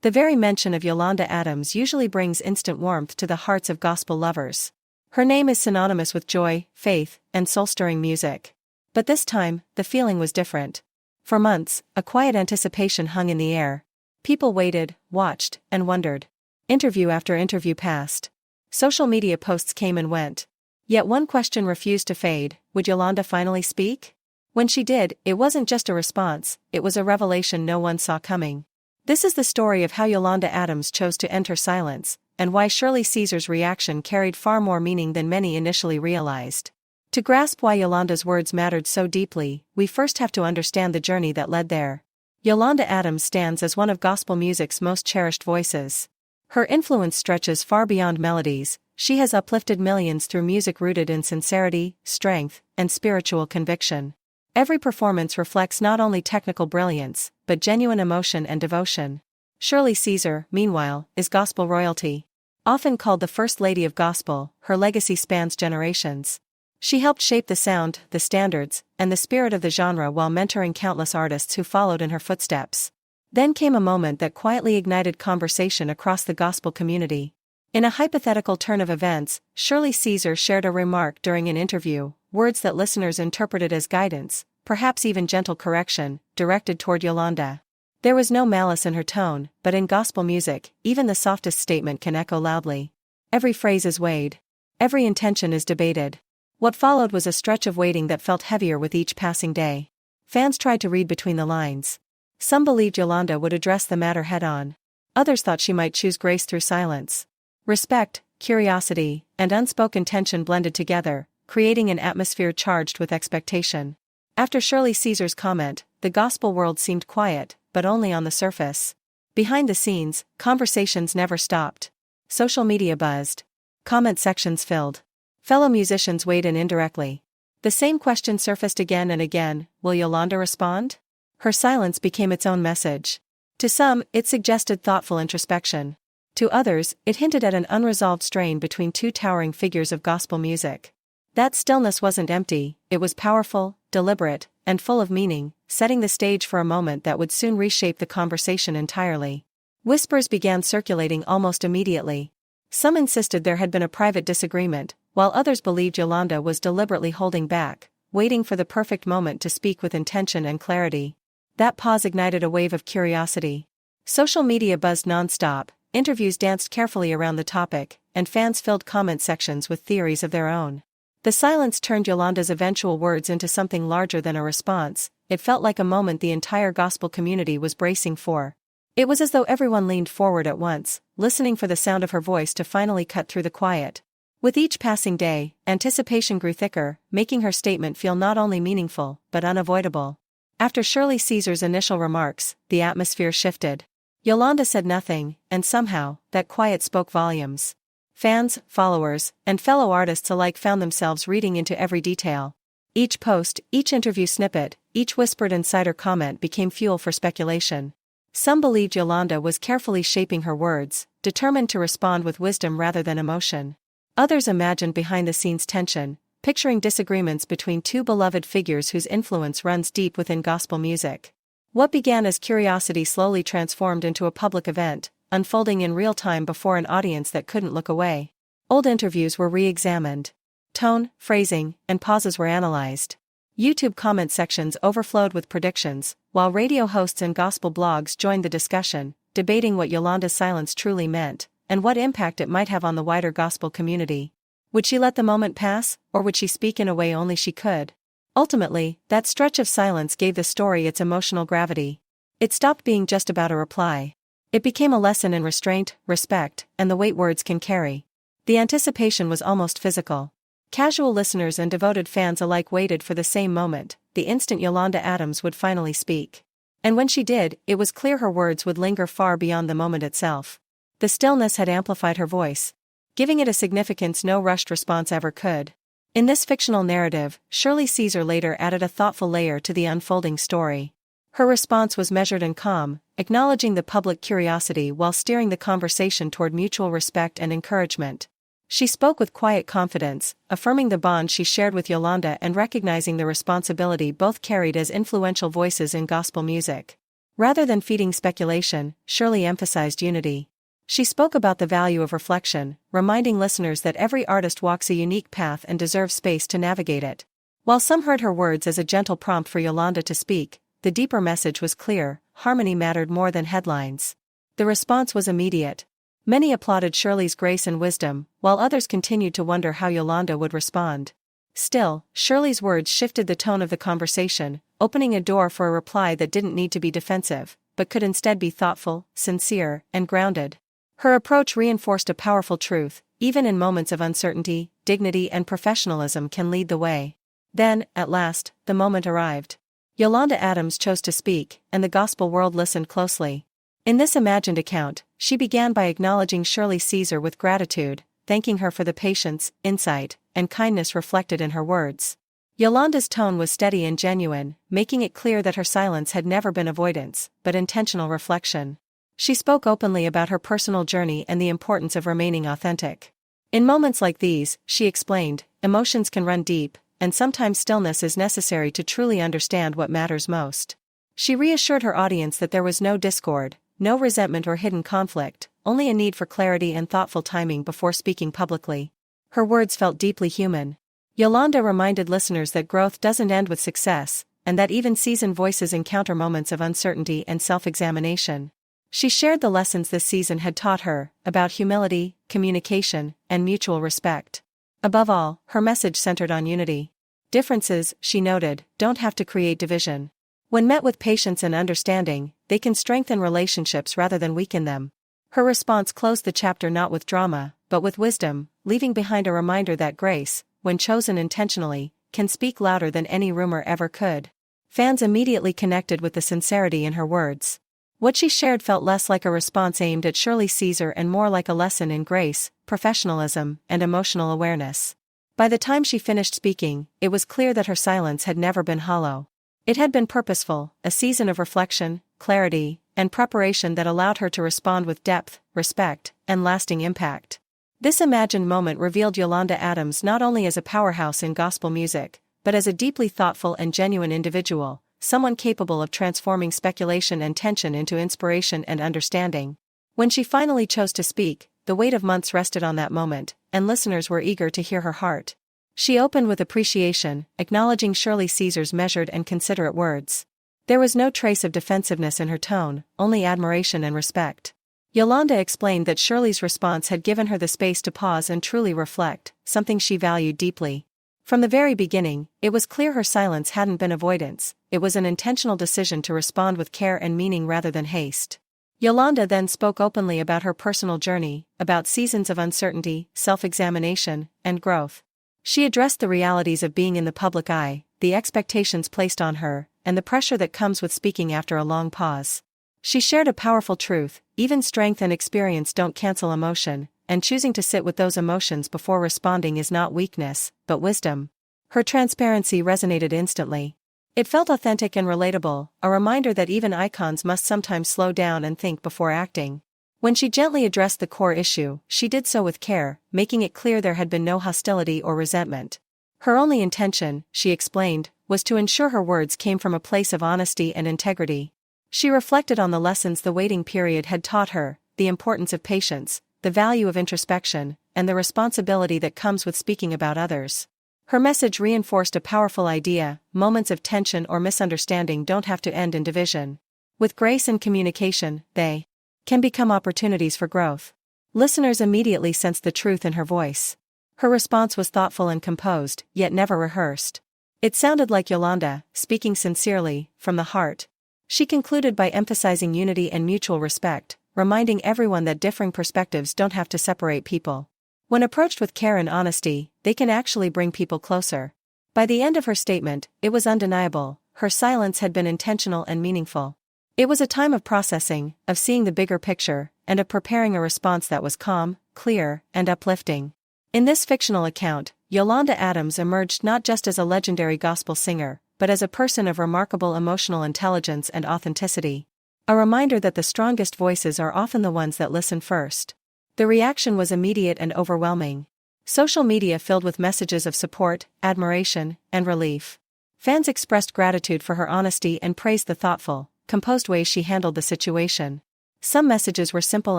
The very mention of Yolanda Adams usually brings instant warmth to the hearts of gospel lovers. Her name is synonymous with joy, faith, and soul-stirring music. But this time, the feeling was different. For months, a quiet anticipation hung in the air. People waited, watched, and wondered. Interview after interview passed. Social media posts came and went. Yet one question refused to fade: would Yolanda finally speak? When she did, it wasn't just a response, it was a revelation no one saw coming. This is the story of how Yolanda Adams chose to enter silence, and why Shirley Caesar's reaction carried far more meaning than many initially realized. To grasp why Yolanda's words mattered so deeply, we first have to understand the journey that led there. Yolanda Adams stands as one of gospel music's most cherished voices. Her influence stretches far beyond melodies. She has uplifted millions through music rooted in sincerity, strength, and spiritual conviction. Every performance reflects not only technical brilliance, but genuine emotion and devotion. Shirley Caesar, meanwhile, is gospel royalty. Often called the First Lady of Gospel, her legacy spans generations. She helped shape the sound, the standards, and the spirit of the genre while mentoring countless artists who followed in her footsteps. Then came a moment that quietly ignited conversation across the gospel community. In a hypothetical turn of events, Shirley Caesar shared a remark during an interview, words that listeners interpreted as guidance, perhaps even gentle correction, directed toward Yolanda. There was no malice in her tone, but in gospel music, even the softest statement can echo loudly. Every phrase is weighed. Every intention is debated. What followed was a stretch of waiting that felt heavier with each passing day. Fans tried to read between the lines. Some believed Yolanda would address the matter head-on. Others thought she might choose grace through silence. Respect, curiosity, and unspoken tension blended together, creating an atmosphere charged with expectation. After Shirley Caesar's comment, the gospel world seemed quiet, but only on the surface. Behind the scenes, conversations never stopped. Social media buzzed. Comment sections filled. Fellow musicians weighed in indirectly. The same question surfaced again and again: will Yolanda respond? Her silence became its own message. To some, it suggested thoughtful introspection. To others, it hinted at an unresolved strain between two towering figures of gospel music. That stillness wasn't empty, it was powerful, deliberate, and full of meaning, setting the stage for a moment that would soon reshape the conversation entirely. Whispers began circulating almost immediately. Some insisted there had been a private disagreement, while others believed Yolanda was deliberately holding back, waiting for the perfect moment to speak with intention and clarity. That pause ignited a wave of curiosity. Social media buzzed nonstop, interviews danced carefully around the topic, and fans filled comment sections with theories of their own. The silence turned Yolanda's eventual words into something larger than a response. It felt like a moment the entire gospel community was bracing for. It was as though everyone leaned forward at once, listening for the sound of her voice to finally cut through the quiet. With each passing day, anticipation grew thicker, making her statement feel not only meaningful, but unavoidable. After Shirley Caesar's initial remarks, the atmosphere shifted. Yolanda said nothing, and somehow, that quiet spoke volumes. Fans, followers, and fellow artists alike found themselves reading into every detail. Each post, each interview snippet, each whispered insider comment became fuel for speculation. Some believed Yolanda was carefully shaping her words, determined to respond with wisdom rather than emotion. Others imagined behind-the-scenes tension, picturing disagreements between two beloved figures whose influence runs deep within gospel music. What began as curiosity slowly transformed into a public event, unfolding in real time before an audience that couldn't look away. Old interviews were re-examined. Tone, phrasing, and pauses were analyzed. YouTube comment sections overflowed with predictions, while radio hosts and gospel blogs joined the discussion, debating what Yolanda's silence truly meant, and what impact it might have on the wider gospel community. Would she let the moment pass, or would she speak in a way only she could? Ultimately, that stretch of silence gave the story its emotional gravity. It stopped being just about a reply. It became a lesson in restraint, respect, and the weight words can carry. The anticipation was almost physical. Casual listeners and devoted fans alike waited for the same moment, the instant Yolanda Adams would finally speak. And when she did, it was clear her words would linger far beyond the moment itself. The stillness had amplified her voice, giving it a significance no rushed response ever could. In this fictional narrative, Shirley Caesar later added a thoughtful layer to the unfolding story. Her response was measured and calm, acknowledging the public curiosity while steering the conversation toward mutual respect and encouragement. She spoke with quiet confidence, affirming the bond she shared with Yolanda and recognizing the responsibility both carried as influential voices in gospel music. Rather than feeding speculation, Shirley emphasized unity. She spoke about the value of reflection, reminding listeners that every artist walks a unique path and deserves space to navigate it. While some heard her words as a gentle prompt for Yolanda to speak, the deeper message was clear: harmony mattered more than headlines. The response was immediate. Many applauded Shirley's grace and wisdom, while others continued to wonder how Yolanda would respond. Still, Shirley's words shifted the tone of the conversation, opening a door for a reply that didn't need to be defensive, but could instead be thoughtful, sincere, and grounded. Her approach reinforced a powerful truth: even in moments of uncertainty, dignity and professionalism can lead the way. Then, at last, the moment arrived. Yolanda Adams chose to speak, and the gospel world listened closely. In this imagined account, she began by acknowledging Shirley Caesar with gratitude, thanking her for the patience, insight, and kindness reflected in her words. Yolanda's tone was steady and genuine, making it clear that her silence had never been avoidance, but intentional reflection. She spoke openly about her personal journey and the importance of remaining authentic. In moments like these, she explained, emotions can run deep, and sometimes stillness is necessary to truly understand what matters most. She reassured her audience that there was no discord, no resentment or hidden conflict, only a need for clarity and thoughtful timing before speaking publicly. Her words felt deeply human. Yolanda reminded listeners that growth doesn't end with success, and that even seasoned voices encounter moments of uncertainty and self-examination. She shared the lessons this season had taught her, about humility, communication, and mutual respect. Above all, her message centered on unity. Differences, she noted, don't have to create division. When met with patience and understanding, they can strengthen relationships rather than weaken them. Her response closed the chapter not with drama, but with wisdom, leaving behind a reminder that grace, when chosen intentionally, can speak louder than any rumor ever could. Fans immediately connected with the sincerity in her words. What she shared felt less like a response aimed at Shirley Caesar and more like a lesson in grace, professionalism, and emotional awareness. By the time she finished speaking, it was clear that her silence had never been hollow. It had been purposeful, a season of reflection, clarity, and preparation that allowed her to respond with depth, respect, and lasting impact. This imagined moment revealed Yolanda Adams not only as a powerhouse in gospel music, but as a deeply thoughtful and genuine individual, someone capable of transforming speculation and tension into inspiration and understanding. When she finally chose to speak, the weight of months rested on that moment, and listeners were eager to hear her heart. She opened with appreciation, acknowledging Shirley Caesar's measured and considerate words. There was no trace of defensiveness in her tone, only admiration and respect. Yolanda explained that Shirley's response had given her the space to pause and truly reflect, something she valued deeply. From the very beginning, it was clear her silence hadn't been avoidance, it was an intentional decision to respond with care and meaning rather than haste. Yolanda then spoke openly about her personal journey, about seasons of uncertainty, self-examination, and growth. She addressed the realities of being in the public eye, the expectations placed on her, and the pressure that comes with speaking after a long pause. She shared a powerful truth: even strength and experience don't cancel emotion, and choosing to sit with those emotions before responding is not weakness, but wisdom. Her transparency resonated instantly. It felt authentic and relatable, a reminder that even icons must sometimes slow down and think before acting. When she gently addressed the core issue, she did so with care, making it clear there had been no hostility or resentment. Her only intention, she explained, was to ensure her words came from a place of honesty and integrity. She reflected on the lessons the waiting period had taught her, the importance of patience, the value of introspection, and the responsibility that comes with speaking about others. Her message reinforced a powerful idea: moments of tension or misunderstanding don't have to end in division. With grace and communication, they can become opportunities for growth. Listeners immediately sensed the truth in her voice. Her response was thoughtful and composed, yet never rehearsed. It sounded like Yolanda, speaking sincerely, from the heart. She concluded by emphasizing unity and mutual respect, reminding everyone that differing perspectives don't have to separate people. When approached with care and honesty, they can actually bring people closer. By the end of her statement, it was undeniable: her silence had been intentional and meaningful. It was a time of processing, of seeing the bigger picture, and of preparing a response that was calm, clear, and uplifting. In this fictional account, Yolanda Adams emerged not just as a legendary gospel singer, but as a person of remarkable emotional intelligence and authenticity. A reminder that the strongest voices are often the ones that listen first. The reaction was immediate and overwhelming. Social media filled with messages of support, admiration, and relief. Fans expressed gratitude for her honesty and praised the thoughtful, composed ways she handled the situation. Some messages were simple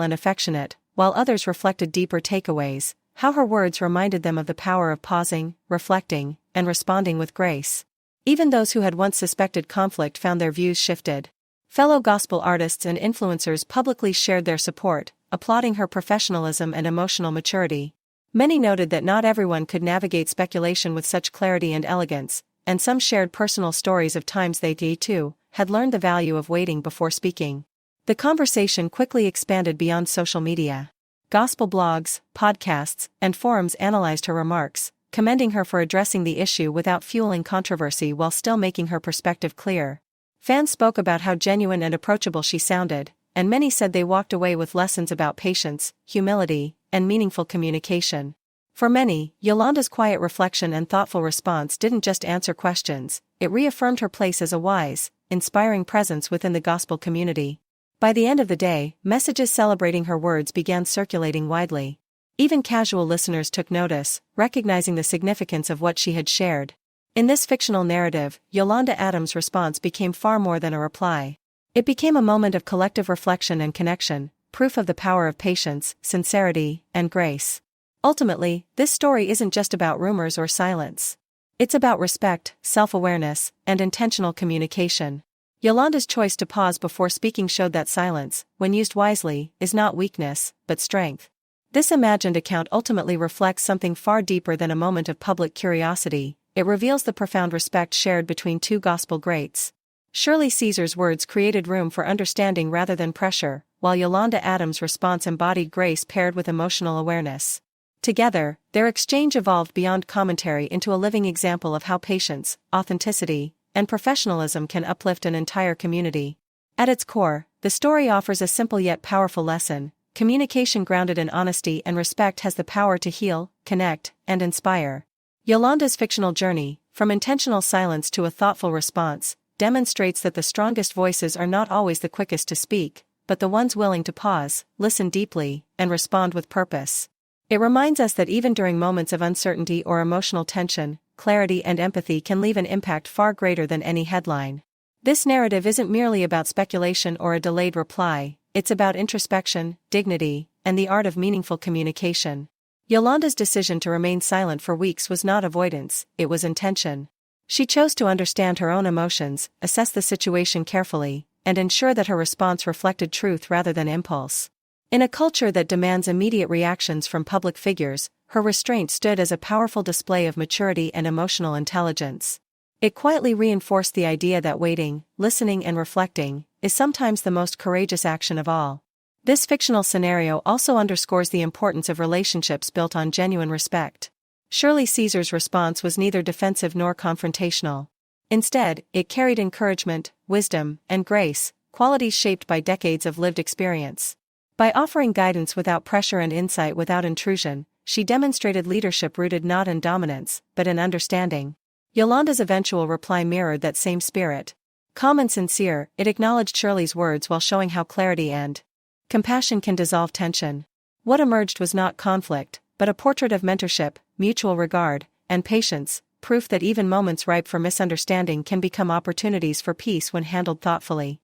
and affectionate, while others reflected deeper takeaways, how her words reminded them of the power of pausing, reflecting, and responding with grace. Even those who had once suspected conflict found their views shifted. Fellow gospel artists and influencers publicly shared their support, applauding her professionalism and emotional maturity. Many noted that not everyone could navigate speculation with such clarity and elegance, and some shared personal stories of times they, too, had learned the value of waiting before speaking. The conversation quickly expanded beyond social media. Gospel blogs, podcasts, and forums analyzed her remarks, commending her for addressing the issue without fueling controversy while still making her perspective clear. Fans spoke about how genuine and approachable she sounded, and many said they walked away with lessons about patience, humility, and meaningful communication. For many, Yolanda's quiet reflection and thoughtful response didn't just answer questions, it reaffirmed her place as a wise, inspiring presence within the gospel community. By the end of the day, messages celebrating her words began circulating widely. Even casual listeners took notice, recognizing the significance of what she had shared. In this fictional narrative, Yolanda Adams' response became far more than a reply. It became a moment of collective reflection and connection, proof of the power of patience, sincerity, and grace. Ultimately, this story isn't just about rumors or silence. It's about respect, self-awareness, and intentional communication. Yolanda's choice to pause before speaking showed that silence, when used wisely, is not weakness, but strength. This imagined account ultimately reflects something far deeper than a moment of public curiosity. It reveals the profound respect shared between two gospel greats. Shirley Caesar's words created room for understanding rather than pressure, while Yolanda Adams' response embodied grace paired with emotional awareness. Together, their exchange evolved beyond commentary into a living example of how patience, authenticity, and professionalism can uplift an entire community. At its core, the story offers a simple yet powerful lesson: communication grounded in honesty and respect has the power to heal, connect, and inspire. Yolanda's fictional journey, from intentional silence to a thoughtful response, demonstrates that the strongest voices are not always the quickest to speak, but the ones willing to pause, listen deeply, and respond with purpose. It reminds us that even during moments of uncertainty or emotional tension, clarity and empathy can leave an impact far greater than any headline. This narrative isn't merely about speculation or a delayed reply, it's about introspection, dignity, and the art of meaningful communication. Yolanda's decision to remain silent for weeks was not avoidance, it was intention. She chose to understand her own emotions, assess the situation carefully, and ensure that her response reflected truth rather than impulse. In a culture that demands immediate reactions from public figures, her restraint stood as a powerful display of maturity and emotional intelligence. It quietly reinforced the idea that waiting, listening, and reflecting is sometimes the most courageous action of all. This fictional scenario also underscores the importance of relationships built on genuine respect. Shirley Caesar's response was neither defensive nor confrontational. Instead, it carried encouragement, wisdom, and grace, qualities shaped by decades of lived experience. By offering guidance without pressure and insight without intrusion, she demonstrated leadership rooted not in dominance, but in understanding. Yolanda's eventual reply mirrored that same spirit. Calm and sincere, it acknowledged Shirley's words while showing how clarity and compassion can dissolve tension. What emerged was not conflict, but a portrait of mentorship, mutual regard, and patience, proof that even moments ripe for misunderstanding can become opportunities for peace when handled thoughtfully.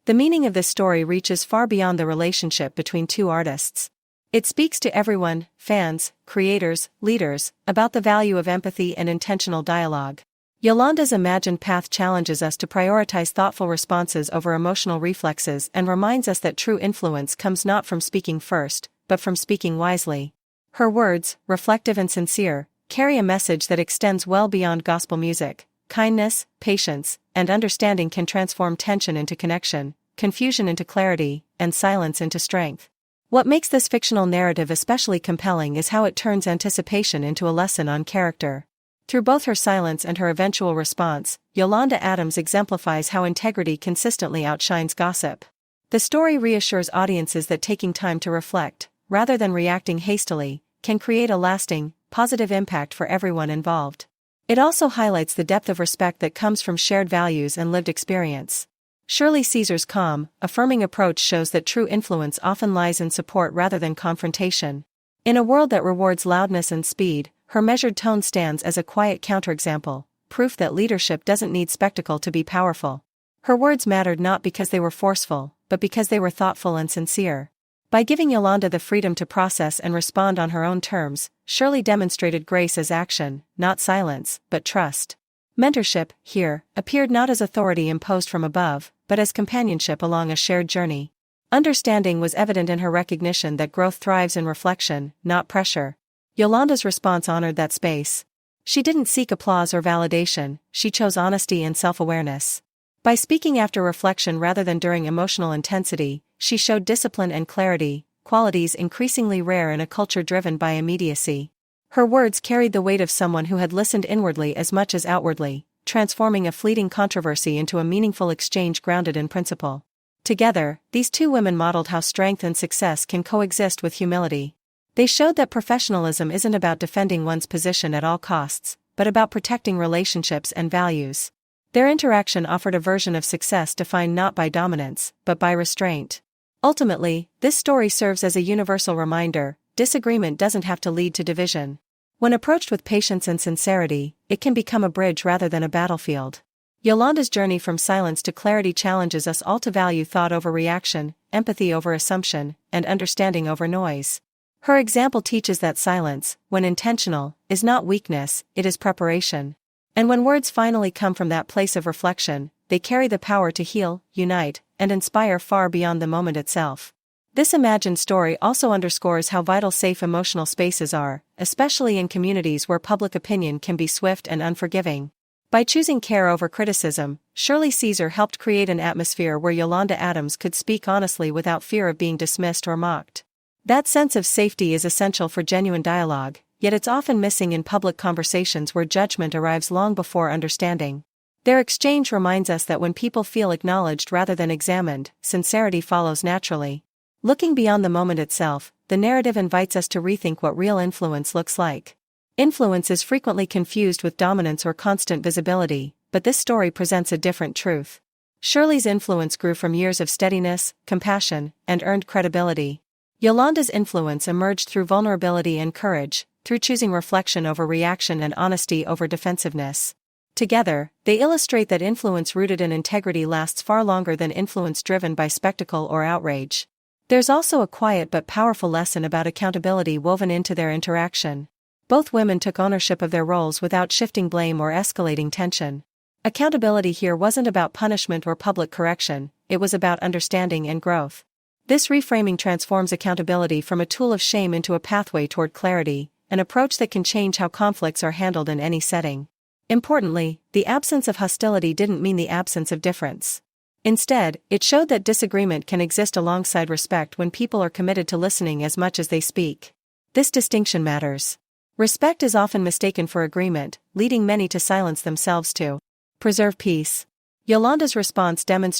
The meaning of this story reaches far beyond the relationship between two artists. It speaks to everyone, fans, creators, leaders, about the value of empathy and intentional dialogue. Yolanda's imagined path challenges us to prioritize thoughtful responses over emotional reflexes and reminds us that true influence comes not from speaking first, but from speaking wisely. Her words, reflective and sincere, carry a message that extends well beyond gospel music. Kindness, patience, and understanding can transform tension into connection, confusion into clarity, and silence into strength. What makes this fictional narrative especially compelling is how it turns anticipation into a lesson on character. Through both her silence and her eventual response, Yolanda Adams exemplifies how integrity consistently outshines gossip. The story reassures audiences that taking time to reflect, rather than reacting hastily, can create a lasting, positive impact for everyone involved. It also highlights the depth of respect that comes from shared values and lived experience. Shirley Caesar's calm, affirming approach shows that true influence often lies in support rather than confrontation. In a world that rewards loudness and speed, her measured tone stands as a quiet counterexample, proof that leadership doesn't need spectacle to be powerful. Her words mattered not because they were forceful, but because they were thoughtful and sincere. By giving Yolanda the freedom to process and respond on her own terms, Shirley demonstrated grace as action, not silence, but trust. Mentorship, here, appeared not as authority imposed from above, but as companionship along a shared journey. Understanding was evident in her recognition that growth thrives in reflection, not pressure. Yolanda's response honored that space. She didn't seek applause or validation, she chose honesty and self-awareness. By speaking after reflection rather than during emotional intensity, she showed discipline and clarity, qualities increasingly rare in a culture driven by immediacy. Her words carried the weight of someone who had listened inwardly as much as outwardly, transforming a fleeting controversy into a meaningful exchange grounded in principle. Together, these two women modeled how strength and success can coexist with humility. They showed that professionalism isn't about defending one's position at all costs, but about protecting relationships and values. Their interaction offered a version of success defined not by dominance, but by restraint. Ultimately, this story serves as a universal reminder: disagreement doesn't have to lead to division. When approached with patience and sincerity, it can become a bridge rather than a battlefield. Yolanda's journey from silence to clarity challenges us all to value thought over reaction, empathy over assumption, and understanding over noise. Her example teaches that silence, when intentional, is not weakness, it is preparation. And when words finally come from that place of reflection, they carry the power to heal, unite, and inspire far beyond the moment itself. This imagined story also underscores how vital safe emotional spaces are, especially in communities where public opinion can be swift and unforgiving. By choosing care over criticism, Shirley Caesar helped create an atmosphere where Yolanda Adams could speak honestly without fear of being dismissed or mocked. That sense of safety is essential for genuine dialogue, yet it's often missing in public conversations where judgment arrives long before understanding. Their exchange reminds us that when people feel acknowledged rather than examined, sincerity follows naturally. Looking beyond the moment itself, the narrative invites us to rethink what real influence looks like. Influence is frequently confused with dominance or constant visibility, but this story presents a different truth. Shirley's influence grew from years of steadiness, compassion, and earned credibility. Yolanda's influence emerged through vulnerability and courage, through choosing reflection over reaction and honesty over defensiveness. Together, they illustrate that influence rooted in integrity lasts far longer than influence driven by spectacle or outrage. There's also a quiet but powerful lesson about accountability woven into their interaction. Both women took ownership of their roles without shifting blame or escalating tension. Accountability here wasn't about punishment or public correction, it was about understanding and growth. This reframing transforms accountability from a tool of shame into a pathway toward clarity, an approach that can change how conflicts are handled in any setting. Importantly, the absence of hostility didn't mean the absence of difference. Instead, it showed that disagreement can exist alongside respect when people are committed to listening as much as they speak. This distinction matters. Respect is often mistaken for agreement, leading many to silence themselves to preserve peace. Yolanda's response demonstrates